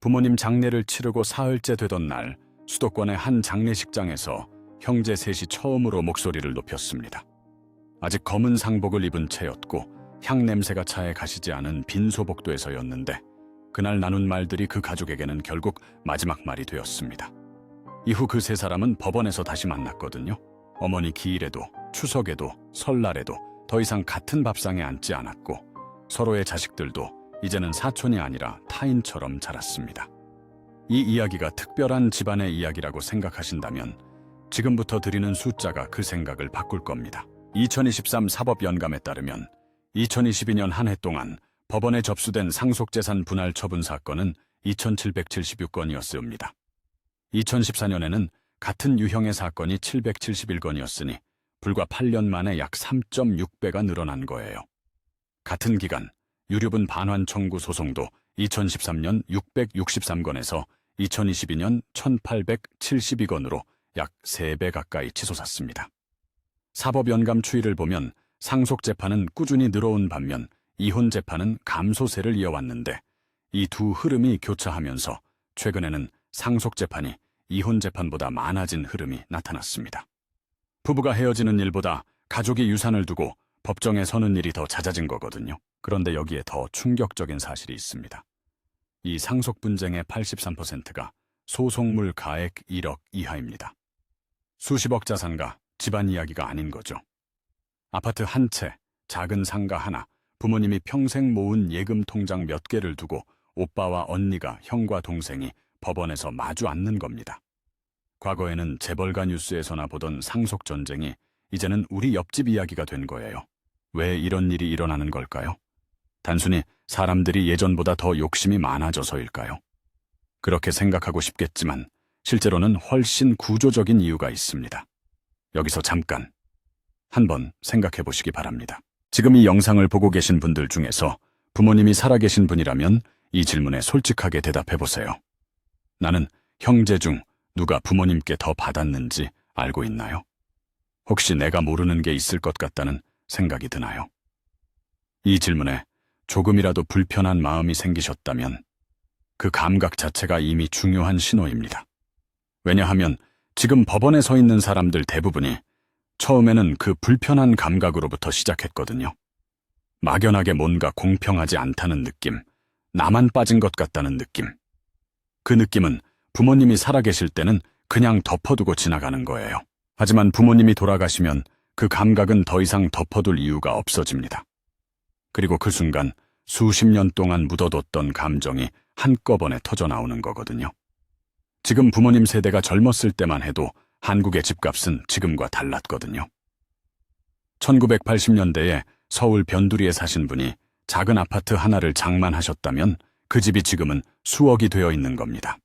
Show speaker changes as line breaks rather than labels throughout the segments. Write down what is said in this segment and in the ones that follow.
부모님 장례를 치르고 사흘째 되던 날, 수도권의 한 장례식장에서 형제 셋이 처음으로 목소리를 높였습니다. 아직 검은 상복을 입은 채였고 향 냄새가 차에 가시지 않은 빈 소복도에서였는데 그날 나눈 말들이 그 가족에게는 결국 마지막 말이 되었습니다. 이후 그 세 사람은 법원에서 다시 만났거든요. 어머니 기일에도 추석에도 설날에도 더 이상 같은 밥상에 앉지 않았고 서로의 자식들도 이제는 사촌이 아니라 타인처럼 자랐습니다. 이 이야기가 특별한 집안의 이야기라고 생각하신다면 지금부터 드리는 숫자가 그 생각을 바꿀 겁니다. 2023 사법연감에 따르면 2022년 한 해 동안 법원에 접수된 상속재산 분할 처분 사건은 2776건이었습니다. 2014년에는 같은 유형의 사건이 771건이었으니 불과 8년 만에 약 3.6배가 늘어난 거예요. 같은 기간 유류분 반환 청구 소송도 2013년 663건에서 2022년 1872건으로 약 3배 가까이 치솟았습니다. 사법연감 추이를 보면 상속재판은 꾸준히 늘어온 반면 이혼재판은 감소세를 이어왔는데 이 두 흐름이 교차하면서 최근에는 상속재판이 이혼재판보다 많아진 흐름이 나타났습니다. 부부가 헤어지는 일보다 가족이 유산을 두고 법정에 서는 일이 더 잦아진 거거든요. 그런데 여기에 더 충격적인 사실이 있습니다. 이 상속 분쟁의 83%가 소송물 가액 1억 이하입니다. 수십억 자산가, 집안 이야기가 아닌 거죠. 아파트 한 채, 작은 상가 하나, 부모님이 평생 모은 예금 통장 몇 개를 두고 오빠와 언니가, 형과 동생이 법원에서 마주 앉는 겁니다. 과거에는 재벌가 뉴스에서나 보던 상속 전쟁이 이제는 우리 옆집 이야기가 된 거예요. 왜 이런 일이 일어나는 걸까요? 단순히 사람들이 예전보다 더 욕심이 많아져서일까요? 그렇게 생각하고 싶겠지만 실제로는 훨씬 구조적인 이유가 있습니다. 여기서 잠깐 한번 생각해 보시기 바랍니다. 지금 이 영상을 보고 계신 분들 중에서 부모님이 살아계신 분이라면 이 질문에 솔직하게 대답해 보세요. 나는 형제 중 누가 부모님께 더 받았는지 알고 있나요? 혹시 내가 모르는 게 있을 것 같다는 생각이 드나요? 이 질문에 조금이라도 불편한 마음이 생기셨다면 그 감각 자체가 이미 중요한 신호입니다. 왜냐하면 지금 법원에 서 있는 사람들 대부분이 처음에는 그 불편한 감각으로부터 시작했거든요. 막연하게 뭔가 공평하지 않다는 느낌, 나만 빠진 것 같다는 느낌. 그 느낌은 부모님이 살아계실 때는 그냥 덮어두고 지나가는 거예요. 하지만 부모님이 돌아가시면 그 감각은 더 이상 덮어둘 이유가 없어집니다. 그리고 그 순간 수십 년 동안 묻어뒀던 감정이 한꺼번에 터져나오는 거거든요. 지금 부모님 세대가 젊었을 때만 해도 한국의 집값은 지금과 달랐거든요. 1980년대에 서울 변두리에 사신 분이 작은 아파트 하나를 장만하셨다면 그 집이 지금은 수억이 되어 있는 겁니다.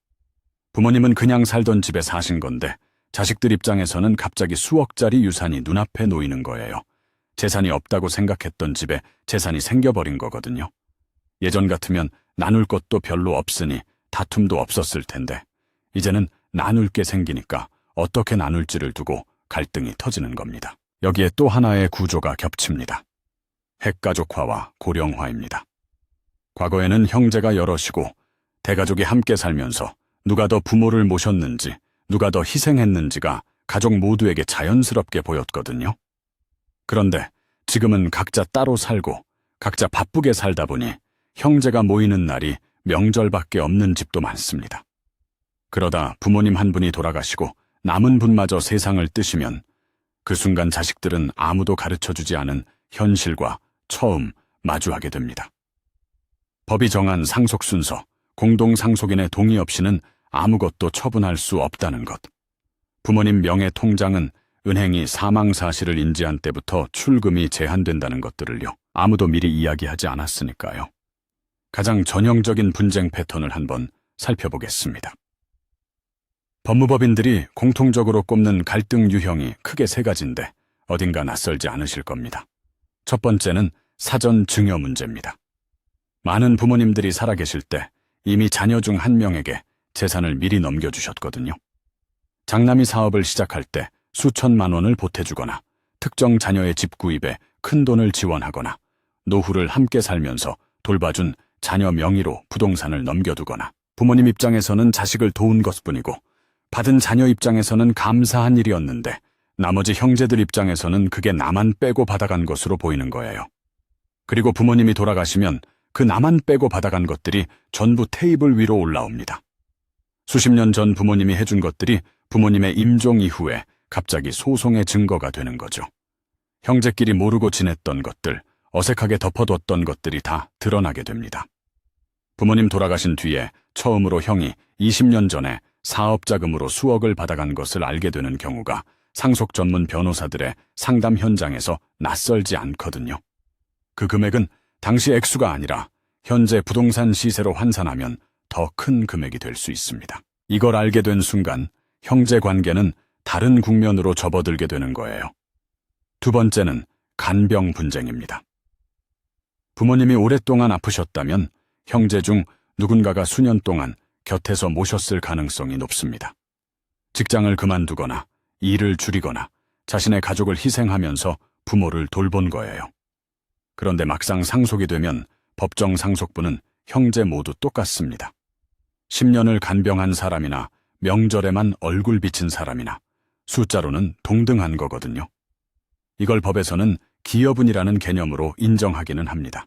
부모님은 그냥 살던 집에 사신 건데 자식들 입장에서는 갑자기 수억짜리 유산이 눈앞에 놓이는 거예요. 재산이 없다고 생각했던 집에 재산이 생겨버린 거거든요. 예전 같으면 나눌 것도 별로 없으니 다툼도 없었을 텐데 이제는 나눌 게 생기니까 어떻게 나눌지를 두고 갈등이 터지는 겁니다. 여기에 또 하나의 구조가 겹칩니다. 핵가족화와 고령화입니다. 과거에는 형제가 여럿이고 대가족이 함께 살면서 누가 더 부모를 모셨는지, 누가 더 희생했는지가 가족 모두에게 자연스럽게 보였거든요. 그런데 지금은 각자 따로 살고 각자 바쁘게 살다 보니 형제가 모이는 날이 명절밖에 없는 집도 많습니다. 그러다 부모님 한 분이 돌아가시고 남은 분마저 세상을 뜨시면 그 순간 자식들은 아무도 가르쳐주지 않은 현실과 처음 마주하게 됩니다. 법이 정한 상속 순서, 공동상속인의 동의 없이는 아무것도 처분할 수 없다는 것. 부모님 명의 통장은 은행이 사망 사실을 인지한 때부터 출금이 제한된다는 것들을요. 아무도 미리 이야기하지 않았으니까요. 가장 전형적인 분쟁 패턴을 한번 살펴보겠습니다. 법무법인들이 공통적으로 꼽는 갈등 유형이 크게 세 가지인데 어딘가 낯설지 않으실 겁니다. 첫 번째는 사전 증여 문제입니다. 많은 부모님들이 살아계실 때 이미 자녀 중 한 명에게 재산을 미리 넘겨주셨거든요. 장남이 사업을 시작할 때 수천만 원을 보태주거나 특정 자녀의 집 구입에 큰 돈을 지원하거나 노후를 함께 살면서 돌봐준 자녀 명의로 부동산을 넘겨두거나 부모님 입장에서는 자식을 도운 것뿐이고 받은 자녀 입장에서는 감사한 일이었는데 나머지 형제들 입장에서는 그게 나만 빼고 받아간 것으로 보이는 거예요. 그리고 부모님이 돌아가시면 그 나만 빼고 받아간 것들이 전부 테이블 위로 올라옵니다. 수십 년 전 부모님이 해준 것들이 부모님의 임종 이후에 갑자기 소송의 증거가 되는 거죠. 형제끼리 모르고 지냈던 것들, 어색하게 덮어뒀던 것들이 다 드러나게 됩니다. 부모님 돌아가신 뒤에 처음으로 형이 20년 전에 사업자금으로 수억을 받아간 것을 알게 되는 경우가 상속 전문 변호사들의 상담 현장에서 낯설지 않거든요. 그 금액은 당시 액수가 아니라 현재 부동산 시세로 환산하면 더 큰 금액이 될 수 있습니다. 이걸 알게 된 순간 형제 관계는 다른 국면으로 접어들게 되는 거예요. 두 번째는 간병 분쟁입니다. 부모님이 오랫동안 아프셨다면 형제 중 누군가가 수년 동안 곁에서 모셨을 가능성이 높습니다. 직장을 그만두거나 일을 줄이거나 자신의 가족을 희생하면서 부모를 돌본 거예요. 그런데 막상 상속이 되면 법정 상속분은 형제 모두 똑같습니다. 10년을 간병한 사람이나 명절에만 얼굴 비친 사람이나 숫자로는 동등한 거거든요. 이걸 법에서는 기여분이라는 개념으로 인정하기는 합니다.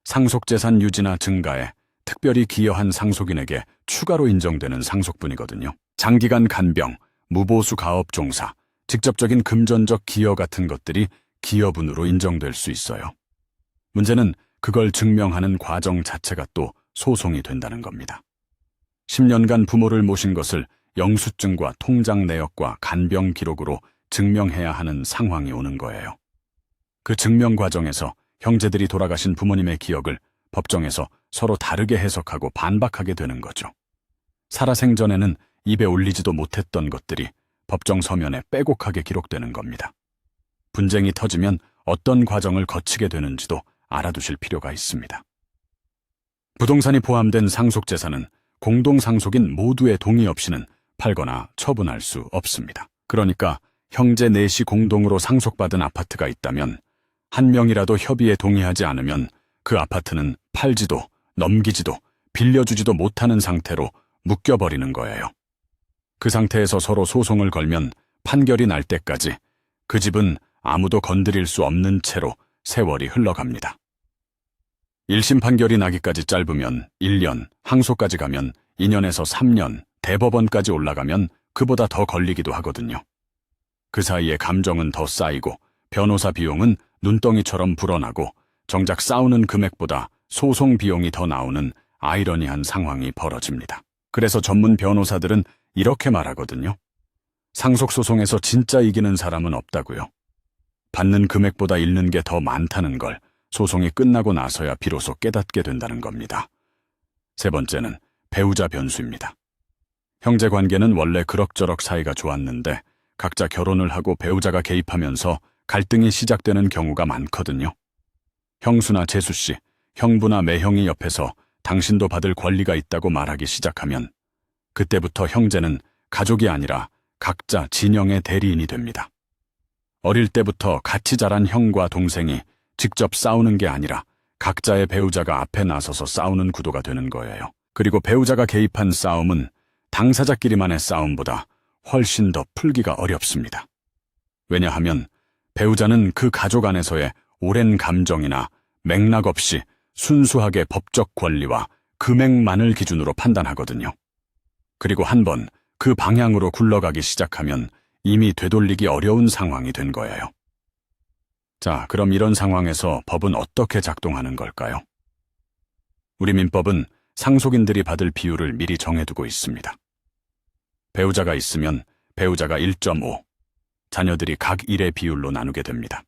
상속재산 유지나 증가에 특별히 기여한 상속인에게 추가로 인정되는 상속분이거든요. 장기간 간병, 무보수 가업 종사, 직접적인 금전적 기여 같은 것들이 기여분으로 인정될 수 있어요. 문제는 그걸 증명하는 과정 자체가 또 소송이 된다는 겁니다. 10년간 부모를 모신 것을 영수증과 통장 내역과 간병 기록으로 증명해야 하는 상황이 오는 거예요. 그 증명 과정에서 형제들이 돌아가신 부모님의 기억을 법정에서 서로 다르게 해석하고 반박하게 되는 거죠. 살아생전에는 입에 올리지도 못했던 것들이 법정 서면에 빼곡하게 기록되는 겁니다. 분쟁이 터지면 어떤 과정을 거치게 되는지도 알아두실 필요가 있습니다. 부동산이 포함된 상속재산은 공동상속인 모두의 동의 없이는 팔거나 처분할 수 없습니다. 그러니까 형제 넷이 공동으로 상속받은 아파트가 있다면 한 명이라도 협의에 동의하지 않으면 그 아파트는 팔지도 넘기지도 빌려주지도 못하는 상태로 묶여버리는 거예요. 그 상태에서 서로 소송을 걸면 판결이 날 때까지 그 집은 아무도 건드릴 수 없는 채로 세월이 흘러갑니다. 1심 판결이 나기까지 짧으면 1년, 항소까지 가면 2년에서 3년, 대법원까지 올라가면 그보다 더 걸리기도 하거든요. 그 사이에 감정은 더 쌓이고 변호사 비용은 눈덩이처럼 불어나고 정작 싸우는 금액보다 소송 비용이 더 나오는 아이러니한 상황이 벌어집니다. 그래서 전문 변호사들은 이렇게 말하거든요. 상속소송에서 진짜 이기는 사람은 없다고요. 받는 금액보다 잃는 게 더 많다는 걸 소송이 끝나고 나서야 비로소 깨닫게 된다는 겁니다. 세 번째는 배우자 변수입니다. 형제 관계는 원래 그럭저럭 사이가 좋았는데 각자 결혼을 하고 배우자가 개입하면서 갈등이 시작되는 경우가 많거든요. 형수나 재수씨, 형부나 매형이 옆에서 당신도 받을 권리가 있다고 말하기 시작하면 그때부터 형제는 가족이 아니라 각자 진영의 대리인이 됩니다. 어릴 때부터 같이 자란 형과 동생이 직접 싸우는 게 아니라 각자의 배우자가 앞에 나서서 싸우는 구도가 되는 거예요. 그리고 배우자가 개입한 싸움은 당사자끼리만의 싸움보다 훨씬 더 풀기가 어렵습니다. 왜냐하면 배우자는 그 가족 안에서의 오랜 감정이나 맥락 없이 순수하게 법적 권리와 금액만을 기준으로 판단하거든요. 그리고 한번 그 방향으로 굴러가기 시작하면 이미 되돌리기 어려운 상황이 된 거예요. 자, 그럼 이런 상황에서 법은 어떻게 작동하는 걸까요? 우리 민법은 상속인들이 받을 비율을 미리 정해두고 있습니다. 배우자가 있으면 배우자가 1.5, 자녀들이 각 1의 비율로 나누게 됩니다.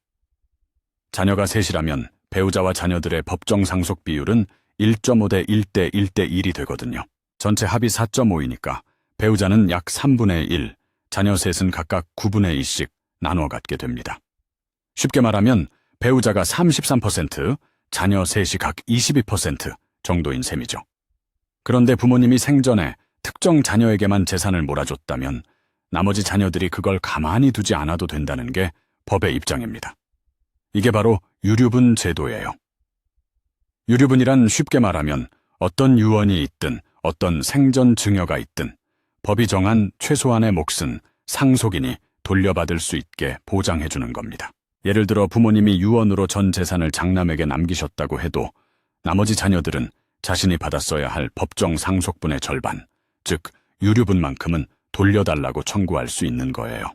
자녀가 셋이라면 배우자와 자녀들의 법정 상속 비율은 1.5 대 1대 1대 1이 되거든요. 전체 합이 4.5이니까 배우자는 약 3분의 1, 자녀 셋은 각각 9분의 2씩 나누어 갖게 됩니다. 쉽게 말하면 배우자가 33%, 자녀 셋이 각 22% 정도인 셈이죠. 그런데 부모님이 생전에 특정 자녀에게만 재산을 몰아줬다면 나머지 자녀들이 그걸 가만히 두지 않아도 된다는 게 법의 입장입니다. 이게 바로 유류분 제도예요. 유류분이란 쉽게 말하면 어떤 유언이 있든 어떤 생전 증여가 있든 법이 정한 최소한의 몫은 상속인이 돌려받을 수 있게 보장해주는 겁니다. 예를 들어 부모님이 유언으로 전 재산을 장남에게 남기셨다고 해도 나머지 자녀들은 자신이 받았어야 할 법정 상속분의 절반, 즉 유류분만큼은 돌려달라고 청구할 수 있는 거예요.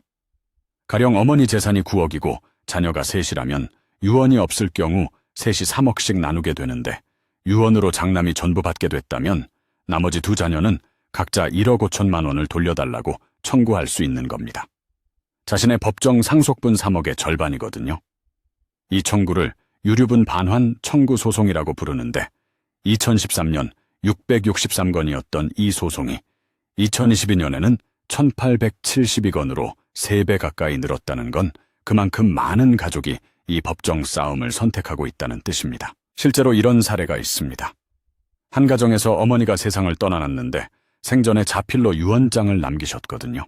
가령 어머니 재산이 9억이고 자녀가 셋이라면 유언이 없을 경우 셋이 3억씩 나누게 되는데 유언으로 장남이 전부 받게 됐다면 나머지 두 자녀는 각자 1억 5천만 원을 돌려달라고 청구할 수 있는 겁니다. 자신의 법정 상속분 3억의 절반이거든요. 이 청구를 유류분 반환 청구 소송이라고 부르는데 2013년 663건이었던 이 소송이 2022년에는 1872건으로 3배 가까이 늘었다는 건 그만큼 많은 가족이 이 법정 싸움을 선택하고 있다는 뜻입니다. 실제로 이런 사례가 있습니다. 한 가정에서 어머니가 세상을 떠나놨는데 생전에 자필로 유언장을 남기셨거든요.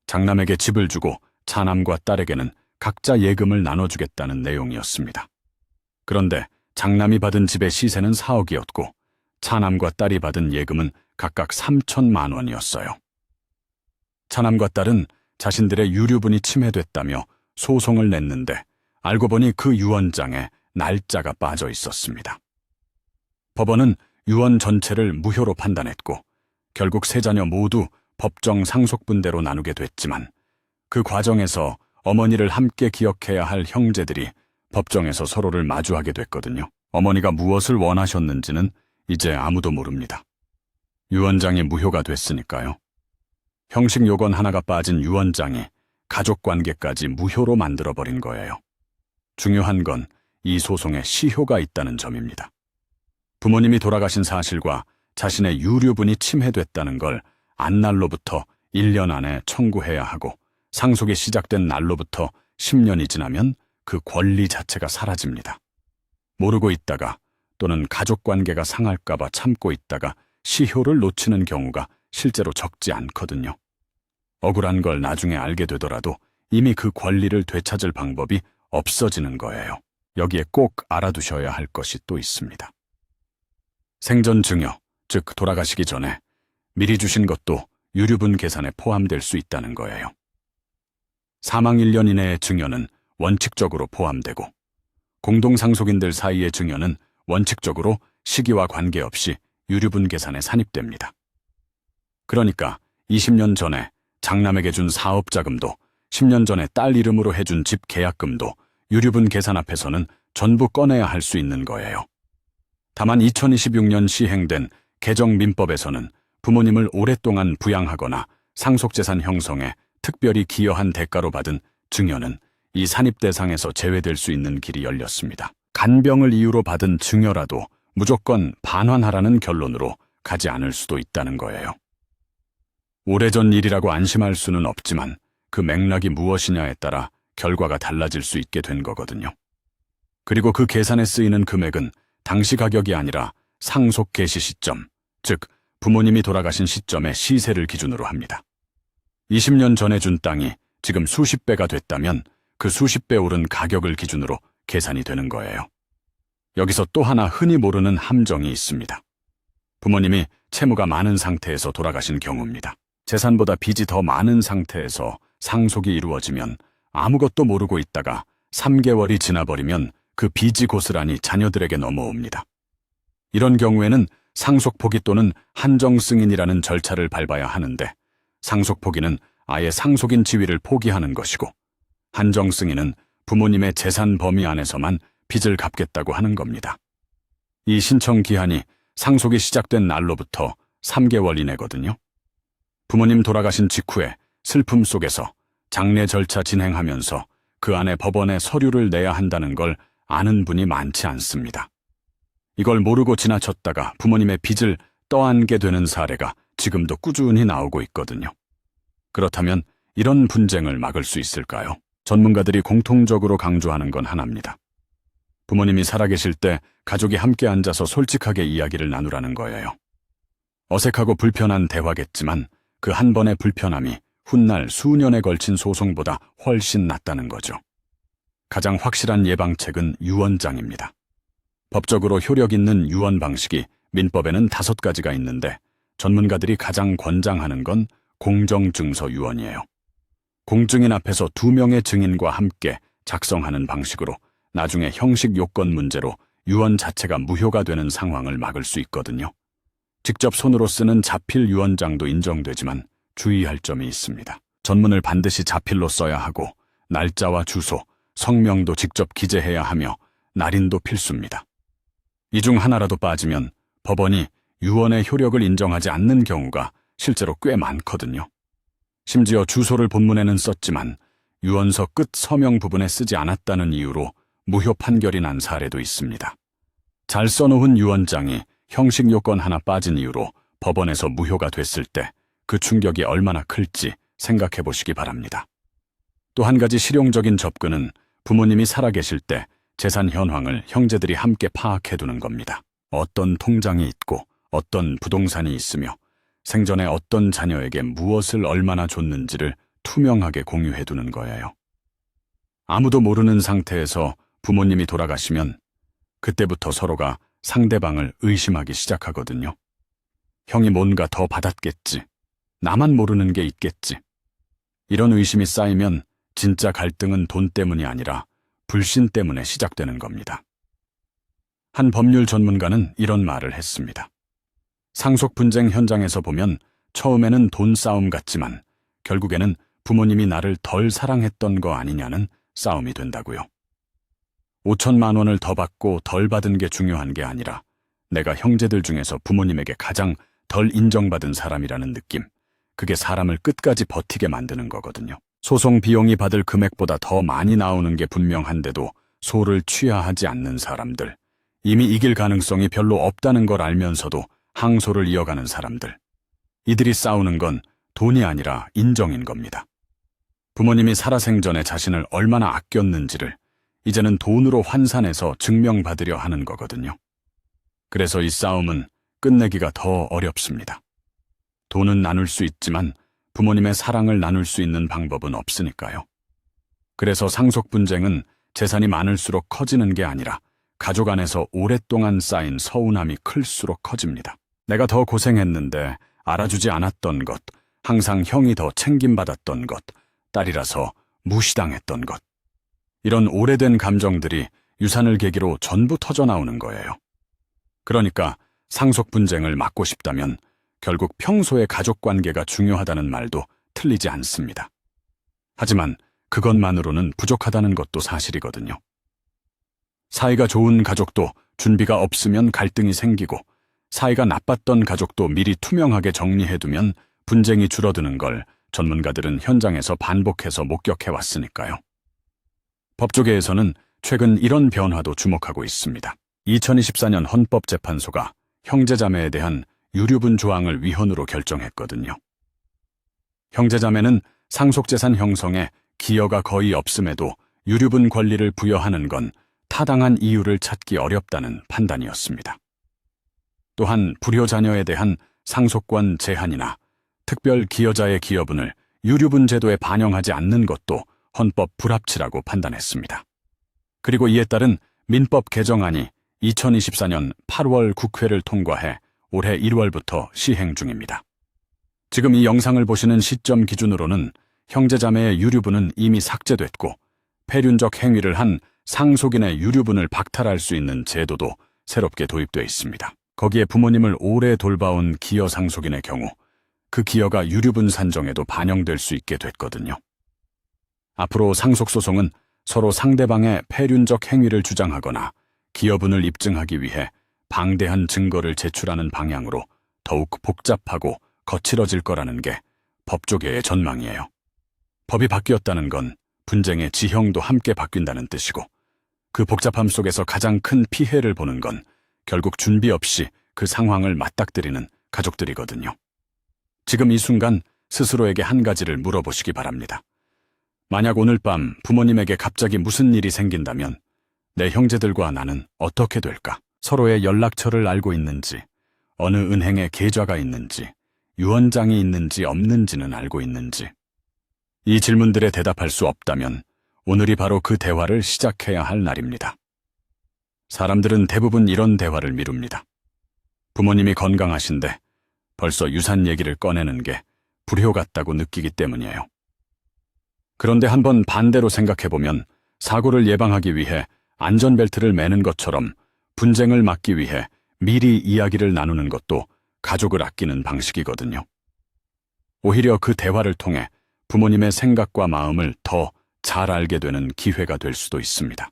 장남에게 집을 주고 차남과 딸에게는 각자 예금을 나눠주겠다는 내용이었습니다. 그런데 장남이 받은 집의 시세는 4억이었고 차남과 딸이 받은 예금은 각각 3천만 원이었어요. 차남과 딸은 자신들의 유류분이 침해됐다며 소송을 냈는데 알고 보니 그 유언장에 날짜가 빠져 있었습니다. 법원은 유언 전체를 무효로 판단했고 결국 세 자녀 모두 법정 상속분대로 나누게 됐지만 그 과정에서 어머니를 함께 기억해야 할 형제들이 법정에서 서로를 마주하게 됐거든요. 어머니가 무엇을 원하셨는지는 이제 아무도 모릅니다. 유언장이 무효가 됐으니까요. 형식 요건 하나가 빠진 유언장이 가족관계까지 무효로 만들어버린 거예요. 중요한 건 이 소송에 시효가 있다는 점입니다. 부모님이 돌아가신 사실과 자신의 유류분이 침해됐다는 걸 안 날로부터 1년 안에 청구해야 하고 상속이 시작된 날로부터 10년이 지나면 그 권리 자체가 사라집니다. 모르고 있다가 또는 가족관계가 상할까봐 참고 있다가 시효를 놓치는 경우가 실제로 적지 않거든요. 억울한 걸 나중에 알게 되더라도 이미 그 권리를 되찾을 방법이 없어지는 거예요. 여기에 꼭 알아두셔야 할 것이 또 있습니다. 생전 증여, 즉 돌아가시기 전에 미리 주신 것도 유류분 계산에 포함될 수 있다는 거예요. 사망 1년 이내의 증여는 원칙적으로 포함되고 공동상속인들 사이의 증여는 원칙적으로 시기와 관계없이 유류분 계산에 산입됩니다. 그러니까 20년 전에 장남에게 준 사업자금도 10년 전에 딸 이름으로 해준 집 계약금도 유류분 계산 앞에서는 전부 꺼내야 할 수 있는 거예요. 다만 2026년 시행된 개정민법에서는 부모님을 오랫동안 부양하거나 상속재산 형성에 특별히 기여한 대가로 받은 증여는 이 산입 대상에서 제외될 수 있는 길이 열렸습니다. 간병을 이유로 받은 증여라도 무조건 반환하라는 결론으로 가지 않을 수도 있다는 거예요. 오래전 일이라고 안심할 수는 없지만 그 맥락이 무엇이냐에 따라 결과가 달라질 수 있게 된 거거든요. 그리고 그 계산에 쓰이는 금액은 당시 가격이 아니라 상속 개시 시점, 즉 부모님이 돌아가신 시점의 시세를 기준으로 합니다. 20년 전에 준 땅이 지금 수십 배가 됐다면 그 수십 배 오른 가격을 기준으로 계산이 되는 거예요. 여기서 또 하나 흔히 모르는 함정이 있습니다. 부모님이 채무가 많은 상태에서 돌아가신 경우입니다. 재산보다 빚이 더 많은 상태에서 상속이 이루어지면 아무것도 모르고 있다가 3개월이 지나버리면 그 빚이 고스란히 자녀들에게 넘어옵니다. 이런 경우에는 상속포기 또는 한정승인이라는 절차를 밟아야 하는데 상속포기는 아예 상속인 지위를 포기하는 것이고 한정승인은 부모님의 재산 범위 안에서만 빚을 갚겠다고 하는 겁니다. 이 신청 기한이 상속이 시작된 날로부터 3개월 이내거든요. 부모님 돌아가신 직후에 슬픔 속에서 장례 절차 진행하면서 그 안에 법원에 서류를 내야 한다는 걸 아는 분이 많지 않습니다. 이걸 모르고 지나쳤다가 부모님의 빚을 떠안게 되는 사례가 지금도 꾸준히 나오고 있거든요. 그렇다면 이런 분쟁을 막을 수 있을까요? 전문가들이 공통적으로 강조하는 건 하나입니다. 부모님이 살아계실 때 가족이 함께 앉아서 솔직하게 이야기를 나누라는 거예요. 어색하고 불편한 대화겠지만 그 한 번의 불편함이 훗날 수년에 걸친 소송보다 훨씬 낫다는 거죠. 가장 확실한 예방책은 유언장입니다. 법적으로 효력 있는 유언 방식이 민법에는 5가지가 있는데 전문가들이 가장 권장하는 건 공정증서 유언이에요. 공증인 앞에서 2명의 증인과 함께 작성하는 방식으로 나중에 형식 요건 문제로 유언 자체가 무효가 되는 상황을 막을 수 있거든요. 직접 손으로 쓰는 자필 유언장도 인정되지만 주의할 점이 있습니다. 전문을 반드시 자필로 써야 하고 날짜와 주소, 성명도 직접 기재해야 하며 날인도 필수입니다. 이 중 하나라도 빠지면 법원이 유언의 효력을 인정하지 않는 경우가 실제로 꽤 많거든요. 심지어 주소를 본문에는 썼지만 유언서 끝 서명 부분에 쓰지 않았다는 이유로 무효 판결이 난 사례도 있습니다. 잘 써놓은 유언장이 형식 요건 하나 빠진 이유로 법원에서 무효가 됐을 때 그 충격이 얼마나 클지 생각해 보시기 바랍니다. 또 한 가지 실용적인 접근은 부모님이 살아계실 때 재산 현황을 형제들이 함께 파악해 두는 겁니다. 어떤 통장이 있고 어떤 부동산이 있으며 생전에 어떤 자녀에게 무엇을 얼마나 줬는지를 투명하게 공유해 두는 거예요. 아무도 모르는 상태에서 부모님이 돌아가시면 그때부터 서로가 상대방을 의심하기 시작하거든요. 형이 뭔가 더 받았겠지. 나만 모르는 게 있겠지. 이런 의심이 쌓이면 진짜 갈등은 돈 때문이 아니라 불신 때문에 시작되는 겁니다. 한 법률 전문가는 이런 말을 했습니다. 상속 분쟁 현장에서 보면 처음에는 돈 싸움 같지만 결국에는 부모님이 나를 덜 사랑했던 거 아니냐는 싸움이 된다고요. 5천만 원을 더 받고 덜 받은 게 중요한 게 아니라 내가 형제들 중에서 부모님에게 가장 덜 인정받은 사람이라는 느낌, 그게 사람을 끝까지 버티게 만드는 거거든요. 소송 비용이 받을 금액보다 더 많이 나오는 게 분명한데도 소를 취하하지 않는 사람들, 이미 이길 가능성이 별로 없다는 걸 알면서도 항소를 이어가는 사람들, 이들이 싸우는 건 돈이 아니라 인정인 겁니다. 부모님이 살아생전에 자신을 얼마나 아꼈는지를 이제는 돈으로 환산해서 증명받으려 하는 거거든요. 그래서 이 싸움은 끝내기가 더 어렵습니다. 돈은 나눌 수 있지만 부모님의 사랑을 나눌 수 있는 방법은 없으니까요. 그래서 상속 분쟁은 재산이 많을수록 커지는 게 아니라 가족 안에서 오랫동안 쌓인 서운함이 클수록 커집니다. 내가 더 고생했는데 알아주지 않았던 것, 항상 형이 더 챙김받았던 것, 딸이라서 무시당했던 것. 이런 오래된 감정들이 유산을 계기로 전부 터져나오는 거예요. 그러니까 상속 분쟁을 막고 싶다면 결국 평소의 가족관계가 중요하다는 말도 틀리지 않습니다. 하지만 그것만으로는 부족하다는 것도 사실이거든요. 사이가 좋은 가족도 준비가 없으면 갈등이 생기고 사이가 나빴던 가족도 미리 투명하게 정리해두면 분쟁이 줄어드는 걸 전문가들은 현장에서 반복해서 목격해왔으니까요. 법조계에서는 최근 이런 변화도 주목하고 있습니다. 2024년 헌법재판소가 형제자매에 대한 유류분 조항을 위헌으로 결정했거든요. 형제자매는 상속재산 형성에 기여가 거의 없음에도 유류분 권리를 부여하는 건 타당한 이유를 찾기 어렵다는 판단이었습니다. 또한 불효자녀에 대한 상속권 제한이나 특별 기여자의 기여분을 유류분 제도에 반영하지 않는 것도 헌법 불합치라고 판단했습니다. 그리고 이에 따른 민법 개정안이 2024년 8월 국회를 통과해 올해 1월부터 시행 중입니다. 지금 이 영상을 보시는 시점 기준으로는 형제자매의 유류분은 이미 삭제됐고 폐륜적 행위를 한 상속인의 유류분을 박탈할 수 있는 제도도 새롭게 도입되어 있습니다. 거기에 부모님을 오래 돌봐온 기여 상속인의 경우 그 기여가 유류분 산정에도 반영될 수 있게 됐거든요. 앞으로 상속소송은 서로 상대방의 폐륜적 행위를 주장하거나 기여분을 입증하기 위해 방대한 증거를 제출하는 방향으로 더욱 복잡하고 거칠어질 거라는 게 법조계의 전망이에요. 법이 바뀌었다는 건 분쟁의 지형도 함께 바뀐다는 뜻이고 그 복잡함 속에서 가장 큰 피해를 보는 건 결국 준비 없이 그 상황을 맞닥뜨리는 가족들이거든요. 지금 이 순간 스스로에게 한 가지를 물어보시기 바랍니다. 만약 오늘 밤 부모님에게 갑자기 무슨 일이 생긴다면 내 형제들과 나는 어떻게 될까? 서로의 연락처를 알고 있는지, 어느 은행에 계좌가 있는지, 유언장이 있는지 없는지는 알고 있는지. 이 질문들에 대답할 수 없다면 오늘이 바로 그 대화를 시작해야 할 날입니다. 사람들은 대부분 이런 대화를 미룹니다. 부모님이 건강하신데 벌써 유산 얘기를 꺼내는 게 불효 같다고 느끼기 때문이에요. 그런데 한번 반대로 생각해보면 사고를 예방하기 위해 안전벨트를 매는 것처럼 분쟁을 막기 위해 미리 이야기를 나누는 것도 가족을 아끼는 방식이거든요. 오히려 그 대화를 통해 부모님의 생각과 마음을 더 잘 알게 되는 기회가 될 수도 있습니다.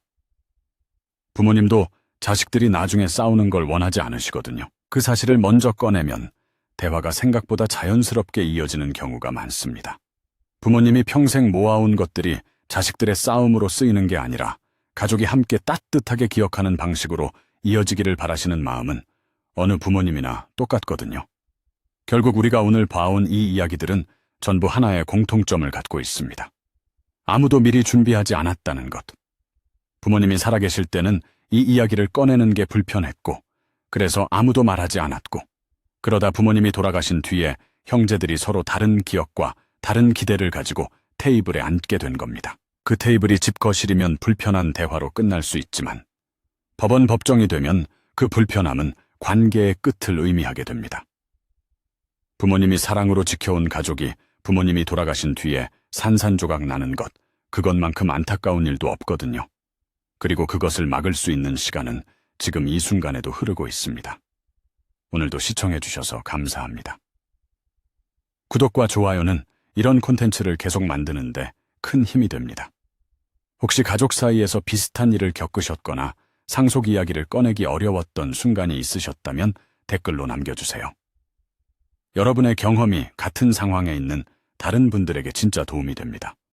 부모님도 자식들이 나중에 싸우는 걸 원하지 않으시거든요. 그 사실을 먼저 꺼내면 대화가 생각보다 자연스럽게 이어지는 경우가 많습니다. 부모님이 평생 모아온 것들이 자식들의 싸움으로 쓰이는 게 아니라 가족이 함께 따뜻하게 기억하는 방식으로 이어지기를 바라시는 마음은 어느 부모님이나 똑같거든요. 결국 우리가 오늘 봐온 이 이야기들은 전부 하나의 공통점을 갖고 있습니다. 아무도 미리 준비하지 않았다는 것. 부모님이 살아계실 때는 이 이야기를 꺼내는 게 불편했고, 그래서 아무도 말하지 않았고, 그러다 부모님이 돌아가신 뒤에 형제들이 서로 다른 기억과 다른 기대를 가지고 테이블에 앉게 된 겁니다. 그 테이블이 집거실이면 불편한 대화로 끝날 수 있지만, 법원 법정이 되면 그 불편함은 관계의 끝을 의미하게 됩니다. 부모님이 사랑으로 지켜온 가족이 부모님이 돌아가신 뒤에 산산조각 나는 것, 그것만큼 안타까운 일도 없거든요. 그리고 그것을 막을 수 있는 시간은 지금 이 순간에도 흐르고 있습니다. 오늘도 시청해주셔서 감사합니다. 구독과 좋아요는 이런 콘텐츠를 계속 만드는데 큰 힘이 됩니다. 혹시 가족 사이에서 비슷한 일을 겪으셨거나 상속 이야기를 꺼내기 어려웠던 순간이 있으셨다면 댓글로 남겨주세요. 여러분의 경험이 같은 상황에 있는 다른 분들에게 진짜 도움이 됩니다.